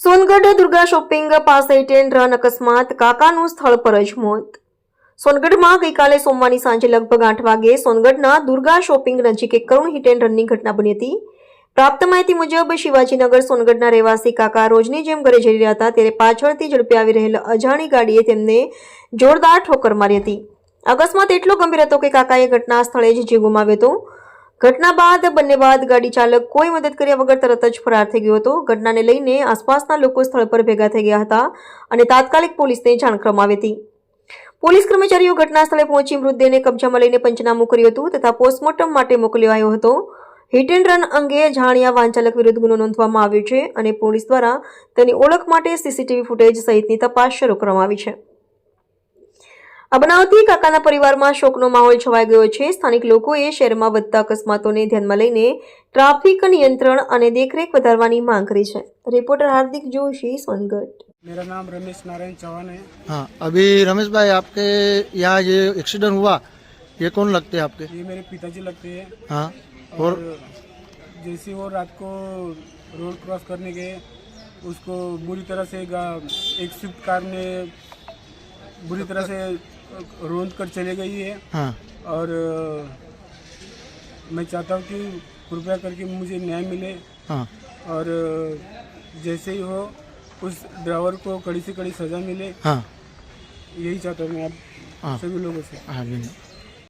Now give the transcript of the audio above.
Songadh Durga shopping પાસે hit and run અકસ્માત, કાકાનું સ્થળ પર જ મોત. સોનગઢમાં ગઈકાલે સોમવારની સાંજે લગભગ 8 વાગે સોનગઢના દુર્ગા શોપિંગ નજીક એક કરુણ હિટ એન્ડ રનની ઘટના બની હતી. પ્રાપ્ત માહિતી મુજબ શિવાજીનગર સોનગઢના રહેવાસી કાકા રોજની જેમ ઘરે જઈ રહ્યા હતા ત્યારે પાછળથી ઝડપે આવી રહેલ અજાણી ગાડીએ તેમને જોરદાર ઠોકર મારી હતી. અકસ્માત એટલો ગંભીર હતો કે કાકાએ ઘટના સ્થળે જ જીવ ગુમાવ્યો હતો. ઘટના બાદ બંને ગાડી ચાલક કોઈ મદદ કર્યા વગર તરત જ ફરાર થઈ ગયો હતો. ઘટનાને લઈને આસપાસના લોકો સ્થળ પર ભેગા થઈ ગયા હતા અને તાત્કાલિક પોલીસને જાણ કરવામાં આવી હતી. પોલીસ કર્મચારીઓ ઘટના સ્થળે પહોંચી મૃતદેહને કબજામાં લઈને પંચનામું કર્યું હતું તથા પોસ્ટમોર્ટમ માટે મોકલ્યો આવ્યો હતો. હિટ એન્ડ રન અંગે જાણ્યા વાહન ચાલક વિરુદ્ધ ગુનો નોંધવામાં આવ્યો છે અને પોલીસ દ્વારા તેની ઓળખ માટે સીસીટીવી ફૂટેજ સહિતની તપાસ શરૂ કરવામાં આવી છે. આ બનાવથી કાકાના પરિવારમાં શોકનો માહોલ છવાઈ ગયો છે. સ્થાનિક લોકોએ શહેરમાં વધતા અકસ્માતોને ધ્યાનમાં લઈને ટ્રાફિક નિયંત્રણ અને દેખરેખ વધારવાની માંગ કરી છે. રિપોર્ટર हार्दिक जोशी, सोनगढ़. मेरा नाम रमेश नारायण चौहान है। हाँ, अभी रमेश भाई आपके यहाँ ये एक्सीडेंट हुआ, ये कौन लगते हैं आपके? ये मेरे पिताजी लगते हैं। हाँ, और जैसे वो रात को रोड क्रॉस करने गए, उसको बुरी तरह से एक स्विफ्ट कार ने बुरी तरह से रोंद कर चले गई है। हाँ, और मैं चाहता हूँ कि कृपया करके मुझे न्याय मिले। हाँ, और जैसे ही हो उस ड्राइवर को कड़ी से कड़ी सज़ा मिले। हाँ, यही चाहता हूँ मैं आप हाँ, सभी लोगों से। हाँ,